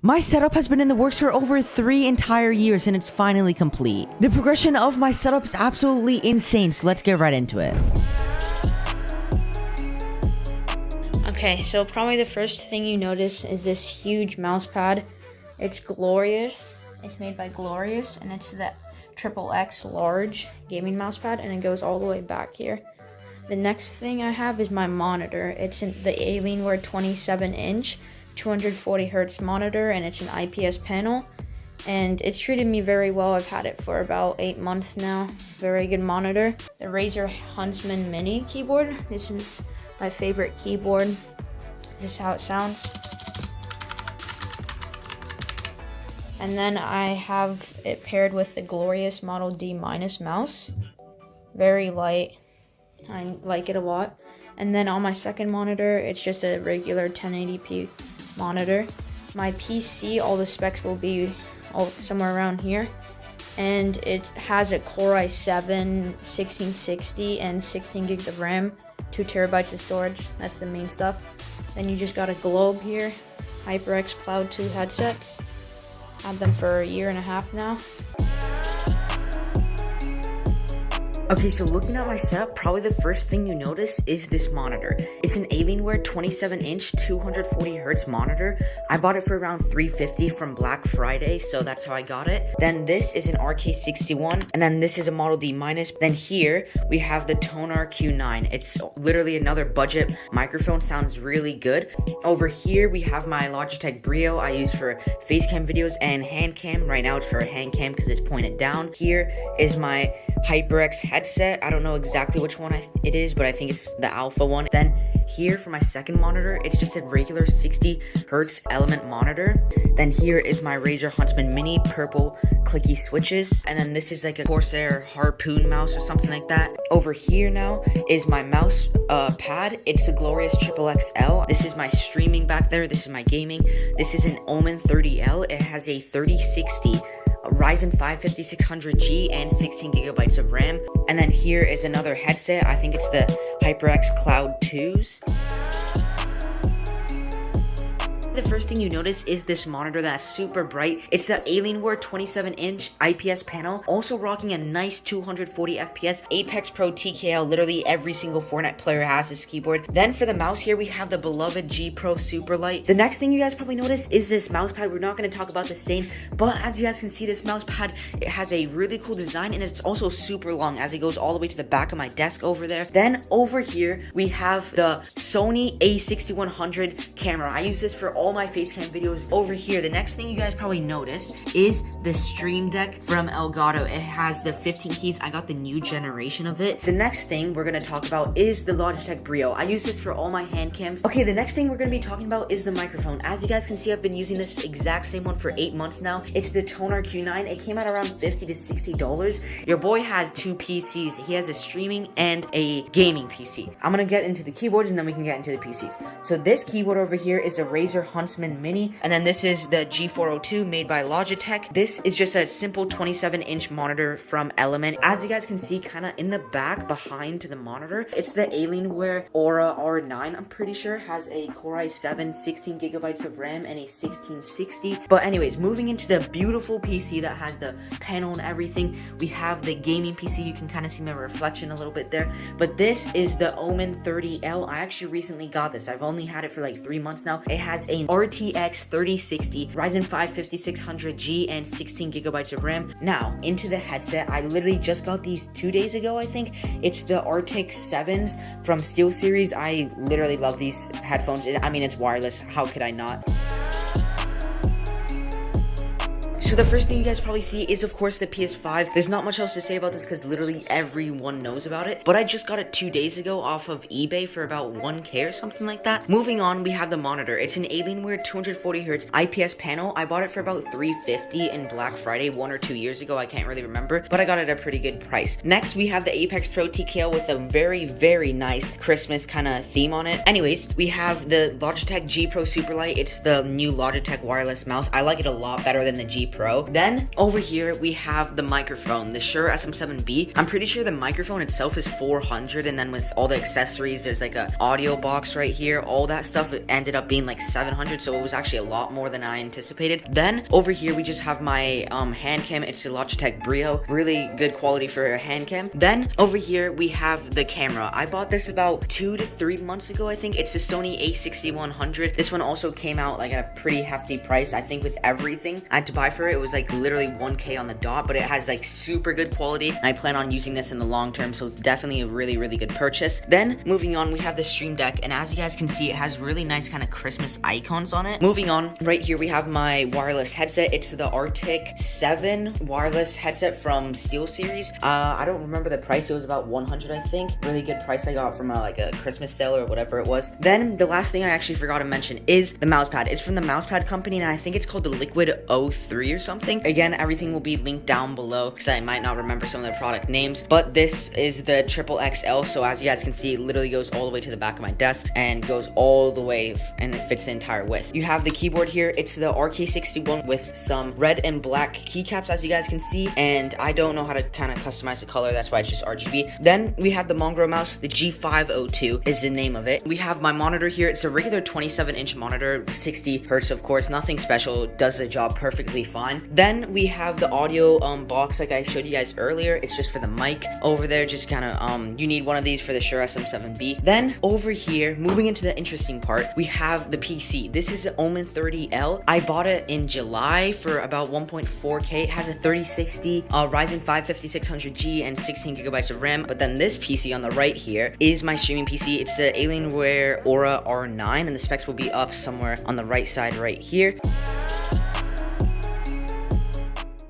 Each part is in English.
My setup has been in the works for over 3 entire years and it's finally complete. The progression of my setup is absolutely insane, so let's get right into it. Okay, so probably the first thing you notice is this huge mouse pad. It's glorious. It's made by Glorious, and it's the XXX large gaming mouse pad, and it goes all the way back here. The next thing I have is my monitor. It's in the ALIENWARE 27-inch. 240 hertz monitor, and it's an IPS panel, and it's treated me very well. I've had it for about 8 months now. Very good monitor. The Razer HUNTSMAN mini keyboard. This is my favorite keyboard. This is how it sounds. And then I have it paired with the Glorious Model D- mouse. Very light. I like it a lot. And then on my second monitor, it's just a regular 1080p monitor. My PC, all the specs will be somewhere around here, and it has a Core i7 1660 and 16 gigs of RAM, 2 terabytes of storage. That's the main stuff. Then you just got a Globe here, HyperX Cloud 2 headsets. Had them for 1.5 years now. Okay, so looking at my setup, probably the first thing you notice is this monitor. It's an ALIENWARE 27-inch 240Hz monitor. I bought it for around $350 from Black Friday, so that's how I got it. Then this is an RK61, and then this is a Model D-. Then here, we have the TONOR Q9. It's literally another budget microphone, sounds really good. Over here, we have my Logitech BRIO I use for face cam videos and hand cam. Right now, it's for a hand cam because it's pointed down. Here is my HyperX headset. I don't know exactly which one it is, but I think it's the alpha one. Then here for my second monitor, it's just a regular 60 hertz element monitor. Then here is my Razer HUNTSMAN mini purple clicky switches, and then this is like a Corsair Harpoon mouse or something like that. Over here now is my mouse pad. It's the Glorious XXXL. This is my streaming back there. This is my gaming. This is an OMEN 30L. It has a 3060 Ryzen 5 5600G and 16 gigabytes of RAM. And then here is another headset. I think it's the HyperX Cloud 2s. The first thing you notice is this monitor that's super bright. It's the ALIENWARE 27-inch IPS panel, also rocking a nice 240 FPS Apex Pro TKL. Literally every single Fortnite player has this keyboard. Then for the mouse here, we have the beloved G Pro SUPERLIGHT. The next thing you guys probably notice is this mouse pad. We're not going to talk about the stain, but as you guys can see, this mouse pad, it has a really cool design, and it's also super long as it goes all the way to the back of my desk over there. Then over here, we have the SONY a6100 camera. I use this for all my facecam videos. Over here, the next thing you guys probably noticed is the STREAMDECK from Elgato. It has the 15 keys. I got the new generation of it. The next thing we're going to talk about is the Logitech BRIO. I use this for all my hand cams. Okay, the next thing we're going to be talking about is the microphone. As you guys can see, I've been using this exact same one for 8 months now. It's the TONOR Q9. It came out around $50 to $60. Your boy has 2 PCs. He has a streaming and a gaming PC. I'm going to get into the keyboards and then we can get into the PCs. So this keyboard over here is the Razer HUNTSMAN mini, and then this is the G402 made by Logitech. This is just a simple 27-inch monitor from Element. As you guys can see, kind of in the back behind to the monitor, it's the ALIENWARE AURORA R9. I'm pretty sure has a Core i7 16 gigabytes of RAM and a 1660. But anyways, moving into the beautiful PC that has the panel and everything, we have the gaming PC. You can kind of see my reflection a little bit there, but this is the OMEN 30L. I actually recently got this. I've only had it for like 3 months now. It has a RTX 3060 Ryzen 5 5600G and 16 gigabytes of RAM. Now into the headset, I literally just got these 2 days ago. I think it's the RTX 7s from SteelSeries. I literally love these headphones. I mean, it's wireless, how could I not? So the first thing you guys probably see is, of course, the PS5. There's not much else to say about this because literally everyone knows about it. But I just got it 2 days ago off of eBay for about 1K or something like that. Moving on, we have the monitor. It's an ALIENWARE 240Hz IPS panel. I bought it for about $350 in Black Friday 1 or 2 years ago. I can't really remember, but I got it at a pretty good price. Next, we have the Apex Pro TKL with a very, very nice Christmas kind of theme on it. Anyways, we have the Logitech G Pro SUPERLIGHT. It's the new Logitech wireless mouse. I like it a lot better than the G Pro Pro. Then over here we have the microphone, the Shure SM7B. I'm pretty sure the microphone itself is $400, and then with all the accessories, there's like a audio box right here, all that stuff, it ended up being like $700, so it was actually a lot more than I anticipated. Then over here we just have my hand cam. It's a Logitech BRIO, really good quality for a hand cam. Then over here we have the camera. I bought this about 2 to 3 months ago, I think. It's the Sony a6100. This one also came out like at a pretty hefty price. I think with everything I had to buy for it, it was like literally 1K on the dot, but it has like super good quality, and I plan on using this in the long term, so it's definitely a really good purchase. Then moving on, we have the Stream Deck, and as you guys can see, it has really nice kind of Christmas icons on it. Moving on, right here we have my wireless headset. It's the Arctic 7 wireless headset from SteelSeries. I don't remember the price. It was about $100, I think. Really good price I got from like a Christmas sale or whatever it was. Then the last thing I actually forgot to mention is the mouse pad. It's from the MousePad company, and I think it's called the Liquid 03 or something. Again, everything will be linked down below because I might not remember some of the product names, but this is the XXL, so as you guys can see, it literally goes all the way to the back of my desk and goes all the way, and it fits the entire width. You have the keyboard here. It's the RK61 with some red and black keycaps, as you guys can see, and I don't know how to kind of customize the color, that's why it's just RGB. Then we have the Mongrel mouse. The G502 is the name of it. We have my monitor here. It's a regular 27-inch monitor, 60 hertz, of course, nothing special, does the job perfectly fine. Then we have the audio box like I showed you guys earlier. It's just for the mic over there, just kind of you need one of these for the Shure SM7B. Then over here, moving into the interesting part, we have the PC. This is an OMEN 30L. I bought it in July for about 1.4K. It has a 3060 Ryzen 5 5600G and 16 gigabytes of RAM. But then this PC on the right here is my streaming PC. It's the ALIENWARE AURORA R9, and the specs will be up somewhere on the right side right here.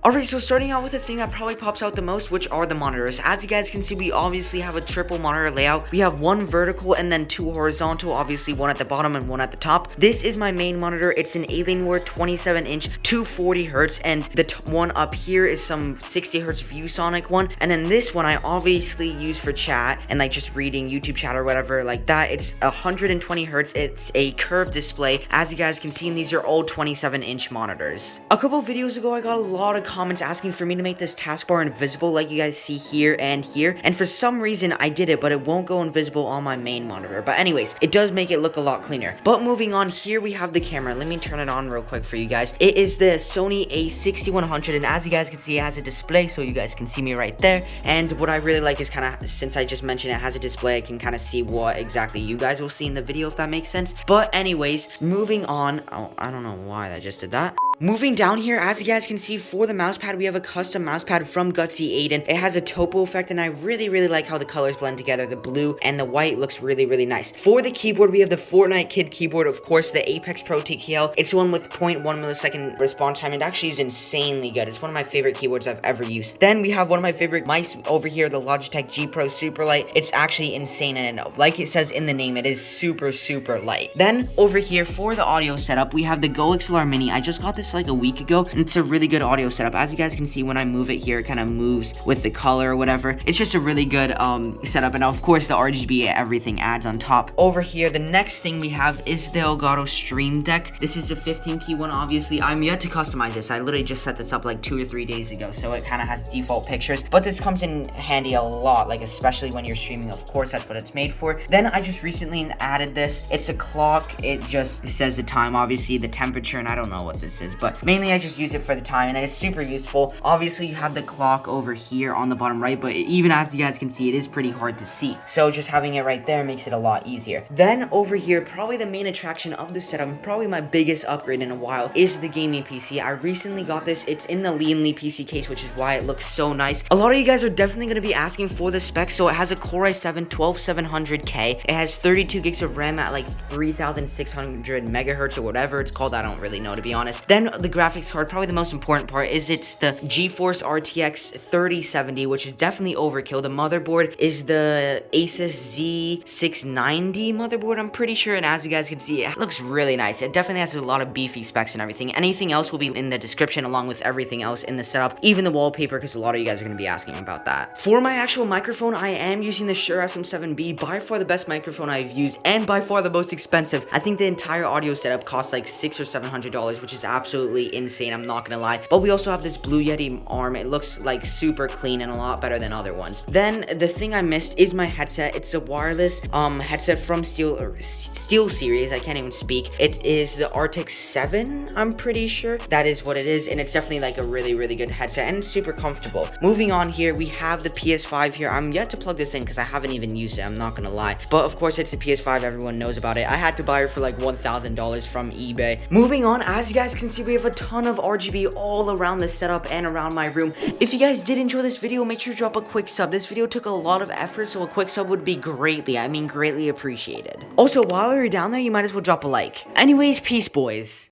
Alright, so starting out with the thing that probably pops out the most, which are the monitors. As you guys can see, we obviously have a triple monitor layout. We have one vertical and then two horizontal, obviously one at the bottom and one at the top. This is my main monitor. It's an Alienware 27-inch 240 hertz, and the one up here is some 60 hertz ViewSonic one, and then this one I obviously use for chat and like just reading YouTube chat or whatever like that. It's 120 hertz. It's a curved display, as you guys can see, and these are all 27-inch monitors. A couple videos ago, I got a lot of comments asking for me to make this taskbar invisible like you guys see here, and for some reason I did it, but it won't go invisible on my main monitor. But anyways, it does make it look a lot cleaner. But moving on, here we have the camera. Let me turn it on real quick for you guys. It is the Sony a6100, and as you guys can see, it has a display, so you guys can see me right there. And what I really like is kind of, since I just mentioned it has a display, I can kind of see what exactly you guys will see in the video, if that makes sense. But anyways, moving on. Oh, I don't know why I just did that. Moving down here, as you guys can see, for the mousepad, we have a custom mousepad from Gutsy Aiden. It has a topo effect, and I really like how the colors blend together. The blue and the white looks really nice. For the keyboard, we have the Fortnite Kid keyboard, of course, the Apex Pro TKL. It's one with 0.1 millisecond response time, and actually is insanely good. It's one of my favorite keyboards I've ever used. Then we have one of my favorite mics over here, the Logitech G Pro SUPERLIGHT. It's actually insane, and like it says in the name, it is super light. Then over here, for the audio setup, we have the Go XLR Mini. I just got this like a week ago, and it's a really good audio setup. As you guys can see, when I move it here, it kind of moves with the color or whatever. It's just a really good setup, and of course the RGB everything adds on top. Over here, the next thing we have is the Elgato Stream Deck. This is a 15P one. Obviously, I'm yet to customize this. I literally just set this up like 2 or 3 days ago, so it kind of has default pictures, but this comes in handy a lot, like especially when you're streaming. Of course, that's what it's made for. Then I just recently added this. It's a clock. It just says the time, obviously the temperature, and I don't know what this is, but mainly I just use it for the time, and it's super useful. Obviously, you have the clock over here on the bottom right, but even as you guys can see, it is pretty hard to see, so just having it right there makes it a lot easier. Then over here, probably the main attraction of the setup, probably my biggest upgrade in a while, is the gaming PC. I recently got this. It's in the Lian PC case, which is why it looks so nice. A lot of you guys are definitely going to be asking for the specs. So it has a Core i7 12700K. It has 32 gigs of RAM at like 3600 megahertz or whatever it's called. I don't really know, to be honest. Then the graphics card, probably the most important part, is it's the GeForce RTX 3070, which is definitely overkill. The motherboard is the ASUS Z690 motherboard, I'm pretty sure, and as you guys can see, it looks really nice. It definitely has a lot of beefy specs and everything. Anything else will be in the description along with everything else in the setup, even the wallpaper, because a lot of you guys are going to be asking about that. For my actual microphone, I am using the Shure SM7B, by far the best microphone I've used, and by far the most expensive. I think the entire audio setup costs like $600 or $700, which is absolutely absolutely insane, I'm not gonna lie. But we also have this Blue Yeti arm. It looks like super clean and a lot better than other ones. Then the thing I missed is my headset. It's a wireless headset from Steel Series. I can't even speak. It is the Arctic 7, I'm pretty sure. That is what it is, and it's definitely like a really good headset and super comfortable. Moving on here, we have the PS5 here. I'm yet to plug this in because I haven't even used it, I'm not gonna lie. But of course, it's the PS5, everyone knows about it. I had to buy it for like $1,000 from eBay. Moving on, as you guys can see, we have a ton of RGB all around the setup and around my room. If you guys did enjoy this video, make sure to drop a quick sub. This video took a lot of effort, so a quick sub would be greatly appreciated. Also, while you're down there, you might as well drop a like. Anyways, peace, boys.